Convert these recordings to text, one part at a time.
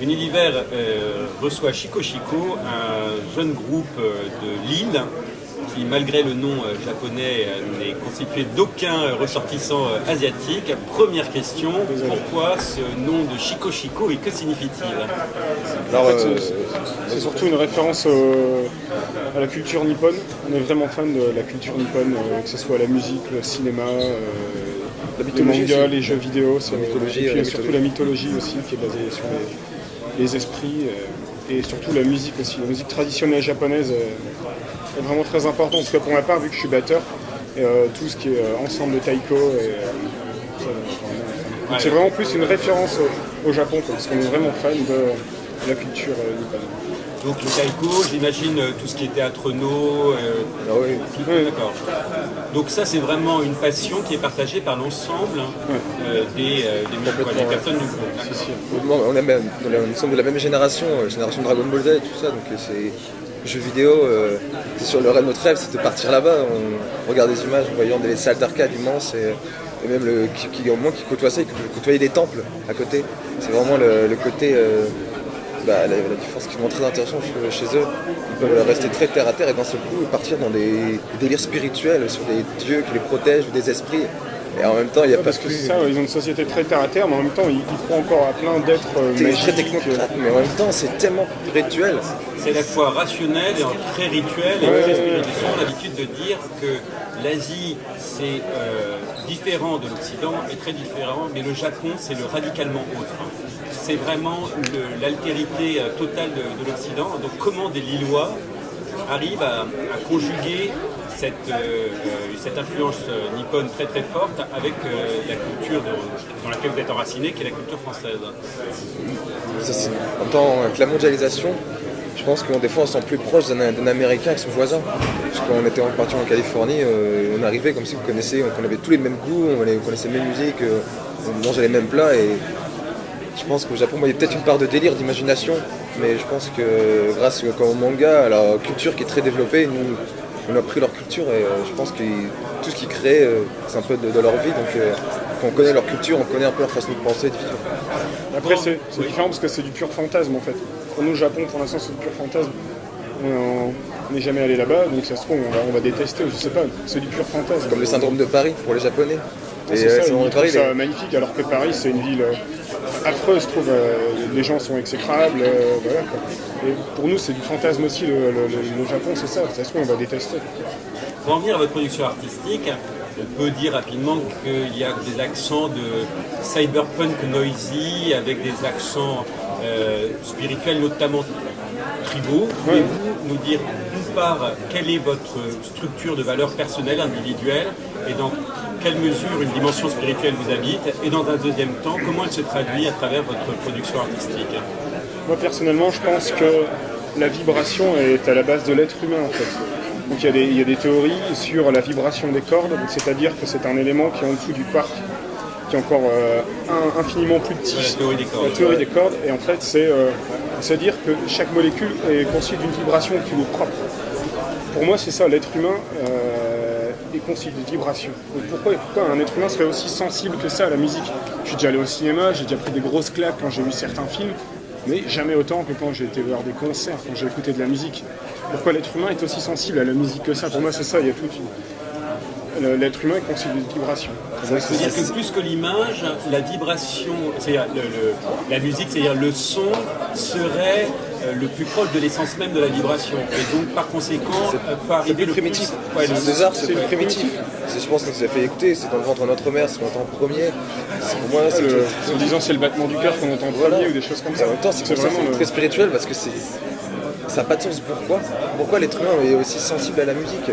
Unilever reçoit Chico Chico, un jeune groupe de Lille qui, malgré le nom japonais, n'est constitué d'aucun ressortissant asiatique. Première question, pourquoi ce nom de Chico Chico et que signifie-t-il? Alors, c'est surtout une référence à la culture nippone. On est vraiment fan de la culture nippone, que ce soit la musique, le cinéma, les mangas, les jeux vidéo. C'est et puis surtout la mythologie aussi, qui est basée sur les esprits, et surtout la musique aussi. La musique traditionnelle japonaise est vraiment très importante. En tout cas pour ma part, vu que je suis batteur, tout ce qui est ensemble de taiko, c'est vraiment plus une référence au Japon, parce qu'on est vraiment fan de la culture nippone. Donc le taiko, j'imagine tout ce qui est théâtre no. Ah oui. D'accord. Donc ça, c'est vraiment une passion qui est partagée par l'ensemble des personnes du groupe. Si, si. Nous sommes de la même génération, génération Dragon Ball Z et tout ça, donc c'est jeux vidéo, c'est sur notre rêve, c'est de partir là-bas. On regarde des images en voyant des salles d'arcade immenses et même qui côtoie ça, qui côtoie les temples à côté. C'est vraiment le côté. La différence qui est vraiment très intéressante chez eux. Ils peuvent rester très terre à terre et d'un seul coup partir dans des délires spirituels sur des dieux qui les protègent ou des esprits. Et en même temps, il n'y a pas parce que c'est ça, ils ont une société très terre à terre, mais en même temps, ils croient encore à plein d'êtres magiques. Très technocrates, mais en même temps, c'est tellement rituel. C'est à la fois rationnel et très rituel et très spirituel. Ils ont l'habitude de dire que l'Asie, c'est différent de l'Occident et très différent, mais le Japon, c'est le radicalement autre. C'est vraiment l'altérité totale de l'Occident. Donc comment des Lillois arrivent à conjuguer cette influence nippone très très forte avec la culture dans laquelle vous êtes enraciné, qui est la culture française? En même temps, avec la mondialisation, je pense que des fois on se sent plus proche d'un Américain que son voisin. Parce que quand on était parti en Californie, on arrivait comme si on avait tous les mêmes goûts, on connaissait les mêmes musiques, on mangeait les mêmes plats. Et je pense qu'au Japon, il y a peut-être une part de délire, d'imagination, mais je pense que grâce au manga, à la culture qui est très développée, nous on a pris leur culture et je pense que tout ce qu'ils créent, c'est un peu de leur vie. Donc quand on connaît leur culture, on connaît un peu leur façon de penser et de vivre. Après, c'est différent parce que c'est du pur fantasme en fait. Pour nous, au Japon, pour l'instant, c'est du pur fantasme. On n'est jamais allé là-bas, donc ça se trouve, on va détester, je sais pas, c'est du pur fantasme. Comme le syndrome de Paris pour les Japonais. C'est ça, ils trouvent ça magnifique, alors que Paris, c'est une ville affreuse, je trouve. Les gens sont exécrables, voilà, quoi. Et pour nous, c'est du fantasme aussi, le Japon, c'est ça. Ça se trouve, on va détester. Pour en venir à votre production artistique, on peut dire rapidement qu'il y a des accents de cyberpunk noisy, avec des accents spirituels, notamment tribaux. Pouvez-vous nous dire, d'une part, quelle est votre structure de valeur personnelle, individuelle, et dans quelle mesure une dimension spirituelle vous habite, et dans un deuxième temps, comment elle se traduit à travers votre production artistique? Moi, personnellement, je pense que la vibration est à la base de l'être humain, en fait. Donc il y a des théories sur la vibration des cordes, c'est-à-dire que c'est un élément qui est en dessous du quark, qui est encore infiniment plus petit. La théorie des cordes. La théorie des cordes, et en fait, c'est dire que chaque molécule est constituée d'une vibration qui lui est propre. Pour moi, c'est ça, l'être humain est constitué de vibration. Donc pourquoi un être humain serait aussi sensible que ça à la musique? Je suis déjà allé au cinéma, j'ai déjà pris des grosses claques quand j'ai vu certains films, mais jamais autant que quand j'ai été voir des concerts, quand j'ai écouté de la musique. Pourquoi l'être humain est aussi sensible à la musique que ça? Pour moi, c'est ça, il y a l'être humain est constitué de vibration. C'est-à-dire que plus que l'image, la vibration, c'est-à-dire la musique, c'est-à-dire le son, serait le plus proche de l'essence même de la vibration. Et donc, par conséquent, peut arriver le primitif. Plus... Les arts, c'est le plus primitif. Je pense qu'on s'est fait écouter, c'est dans le ventre de notre mère, c'est qu'on entend en premier. Pour moi, en disant c'est le battement du cœur qu'on entend en premier ou des choses comme ça. En même temps, c'est vraiment très spirituel parce que ça n'a pas de sens. Pourquoi l'être humain est aussi sensible à la musique?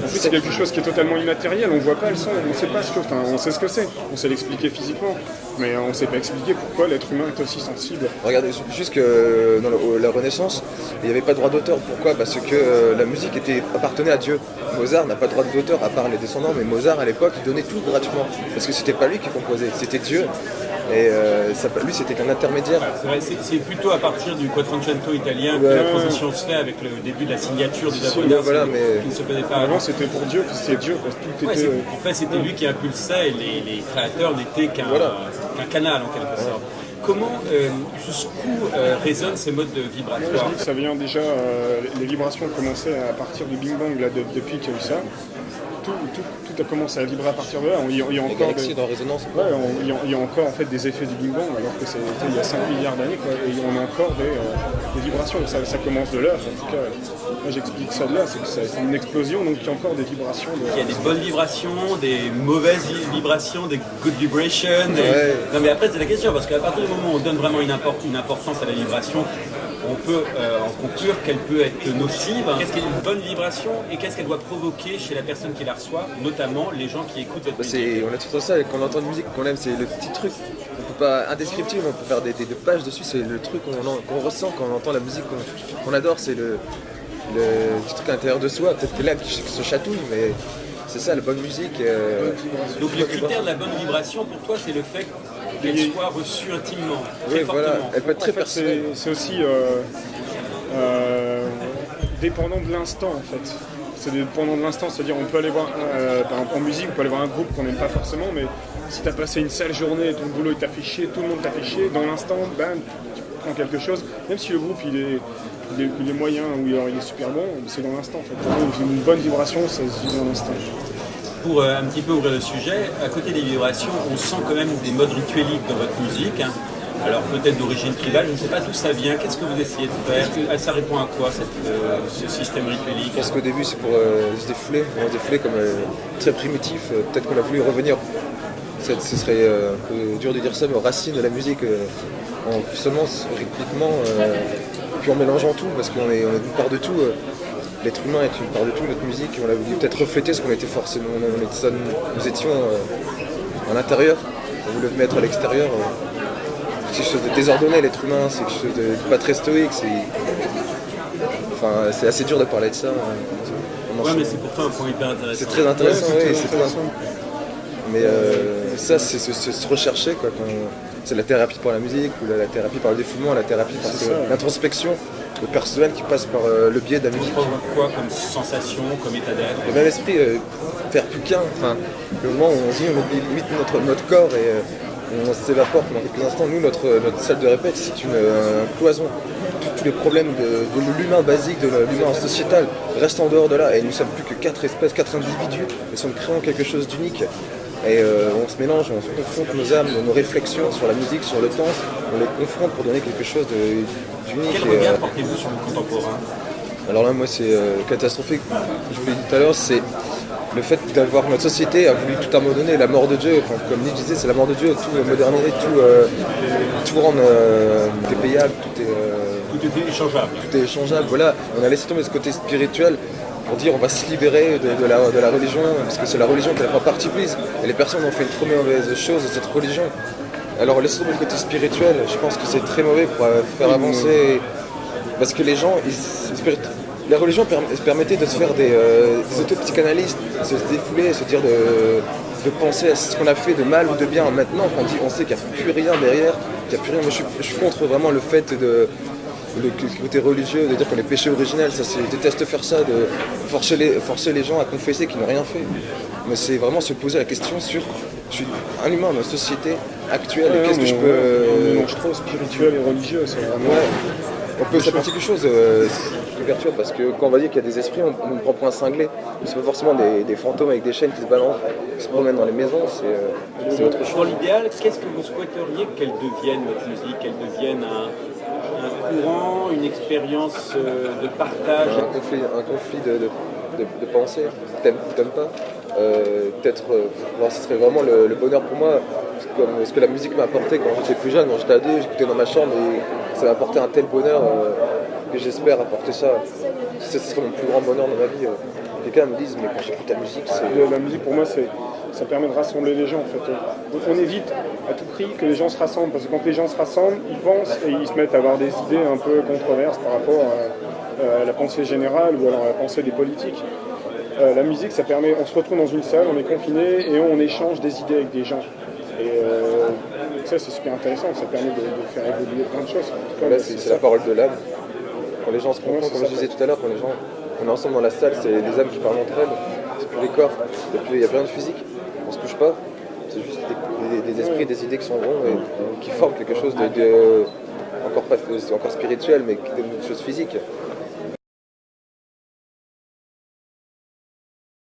En plus, c'est quelque chose qui est totalement immatériel, on ne voit pas le son, on ne sait pas on sait ce que c'est, on sait l'expliquer physiquement, mais on ne sait pas expliquer pourquoi l'être humain est aussi sensible. Regardez, juste que dans la Renaissance, il n'y avait pas de droit d'auteur. Pourquoi? Parce que la musique appartenait à Dieu. Mozart n'a pas de droit d'auteur à part les descendants, mais Mozart à l'époque, il donnait tout gratuitement, parce que c'était pas lui qui composait, c'était Dieu. Et lui, c'était qu'un intermédiaire. C'est plutôt à partir du quattrocento italien que la transition se fait avec le début de la signature du japonais, qui ne se faisait pas avant. C'était pour Dieu, c'était Dieu. En fait, c'était lui qui impulsait, et les créateurs n'étaient qu'un canal en quelque sorte. Comment, jusqu'où résonnent ces modes Je vibratoires? dis que ça vient déjà, les vibrations ont commencé à partir du Big Bang, là, depuis qu'il y a eu ça. Tout a commencé à vibrer à partir de là. Il y a Les encore galaxies dans résonance. ouais, il y a encore en fait des effets du Big Bang, alors que c'était il y a 5 milliards d'années, quoi, et on a encore des vibrations. Ça commence de là, en tout cas. Moi j'explique ça de là, c'est que c'est une explosion, donc il y a encore des vibrations. Il y a des bonnes vibrations, des mauvaises vibrations, des good vibrations. Ouais. Non mais après c'est la question, parce qu'à partir du moment où on donne vraiment une importance à la vibration, on peut en conclure qu'elle peut être nocive. Qu'est-ce qu'est une bonne vibration et qu'est-ce qu'elle doit provoquer chez la personne qui la reçoit, notamment les gens qui écoutent cette musique? On a tout ça, quand on entend une musique qu'on aime, c'est le petit truc. On peut pas indescriptible, on peut faire des pages dessus, c'est le truc qu'on ressent quand on entend la musique qu'on adore, c'est le petit truc à l'intérieur de soi, peut-être que là qui se chatouille, mais c'est ça la bonne musique. Donc le critère de la bonne vibration pour toi c'est le fait qu'elle soit reçue intimement, très Oui, voilà, fortement. elle peut être très En fait, personnelle. c'est aussi dépendant de l'instant en fait. C'est dépendant de l'instant, c'est-à-dire on peut aller voir, par exemple en musique, on peut aller voir un groupe qu'on n'aime pas forcément, mais si tu as passé une sale journée, ton boulot il t'a fait chier, tout le monde t'a fait chier, dans l'instant, bam, tu prends quelque chose, même si le groupe il est moyen ou alors il est super bon, c'est dans l'instant en fait. Une bonne vibration, ça se vit dans l'instant. Pour un petit peu ouvrir le sujet, à côté des vibrations, on sent quand même des modes ritueliques dans votre musique. Hein. Alors peut-être d'origine tribale, je ne sais pas d'où ça vient. Qu'est-ce que vous essayez de faire? Ça répond à quoi ce système rituelique? Je pense qu'au début c'est pour se défouler comme très primitif. Peut-être qu'on a voulu revenir, ce serait un peu dur de dire ça, mais aux racines de la musique, en seulement rythmiquement, puis en mélangeant tout, parce qu'on est une part de tout. L'être humain est une part de tout, notre musique, on a voulu peut-être refléter ce qu'on était forcément, nous étions à l'intérieur, on voulait le mettre à l'extérieur. C'est quelque chose de désordonné, l'être humain, c'est quelque chose de pas très stoïque, c'est assez dur de parler de ça. Ouais, mais c'est pourtant un point hyper intéressant. C'est très intéressant, Ouais, oui, c'est c'est intéressant. Mais ça, c'est se rechercher, quoi. C'est la thérapie par la musique, ou la thérapie par le défoulement, la thérapie par l'introspection, le personnel qui passe par le biais de la musique. Quoi comme sensation, comme état d'être? Le même esprit, faire plus qu'un. Enfin, le moment où on dit on oublie limite notre corps et on s'évapore pendant quelques instants. Nous, notre salle de répète, c'est une cloison. Tous les problèmes de l'humain basique, de l'humain sociétal restent en dehors de là. Et nous sommes plus que 4 espèces, 4 individus. Nous sommes créant quelque chose d'unique. Et on se mélange, on se confronte nos âmes, nos réflexions sur la musique, sur le temps. On les confronte pour donner quelque chose d'unique. Quel regard portez-vous sur le contemporain? Alors là, moi, c'est catastrophique. Je vous l'ai dit tout à l'heure, c'est le fait d'avoir notre société a voulu tout à un moment donné, la mort de Dieu. Enfin, comme Nietzsche disait, c'est la mort de Dieu. Tout moderniser, tout rendre dépayable, Tout est échangeable. tout est échangeable. Voilà, on a laissé tomber ce côté spirituel pour dire on va se libérer de la religion, parce que c'est la religion qui a pas parti prise. Et les personnes ont fait une trop mauvaise chose de cette religion. Alors laisser tomber le côté spirituel, je pense que c'est très mauvais pour faire avancer. Parce que les gens, la religion permettait de se faire des autopsychanalystes, de se défouler, se dire de penser à ce qu'on a fait de mal ou de bien. Maintenant, on sait qu'il n'y a plus rien derrière, qu'il n'y a plus rien. Moi, je suis contre vraiment le fait le côté religieux, de dire qu'on est péché originel. Ça, je déteste faire ça, de forcer les gens à confesser qu'ils n'ont rien fait. Mais c'est vraiment se poser la question sur je suis un humain dans une société actuelle et qu'est-ce que je peux. On mélange trop spirituel et religieux, c'est vraiment. Ouais. On peut s'appeler quelque chose qui perturbe parce que quand on va dire qu'il y a des esprits, on nous prend pour un cinglé. C'est pas forcément des fantômes avec des chaînes qui se balancent, qui se promènent dans les maisons, c'est autre chose. Dans l'idéal, qu'est-ce que vous souhaiteriez qu'elle devienne, votre musique? Qu'elle devienne un courant, une expérience de partage? Un conflit de pensée, t'aimes ou t'aimes pas. Peut-être, ce serait vraiment le bonheur pour moi, comme ce que la musique m'a apporté quand j'étais plus jeune, quand j'étais ado, j'écoutais dans ma chambre et ça m'a apporté un tel bonheur que j'espère apporter ça. Ce serait mon plus grand bonheur dans ma vie. Quelqu'un me dise, mais quand j'écoute la musique, c'est... La musique pour moi, ça permet de rassembler les gens en fait. On évite à tout prix que les gens se rassemblent, parce que quand les gens se rassemblent, ils pensent et ils se mettent à avoir des idées un peu controverses par rapport à la pensée générale ou alors à la pensée des politiques. La musique, ça permet, on se retrouve dans une salle, on est confiné et on échange des idées avec des gens. Et ça, c'est super intéressant, ça permet de faire évoluer plein de choses. En tout cas, Là, c'est la parole de l'âme. Quand les gens se confondent, comme je disais tout à l'heure, quand les gens, on est ensemble dans la salle, c'est les âmes qui parlent entre elles, c'est plus les corps, il y a plus rien de physique, on se touche pas, c'est juste des esprits, des idées qui sont ronds et qui forment quelque chose encore spirituel, mais quelque chose de physique.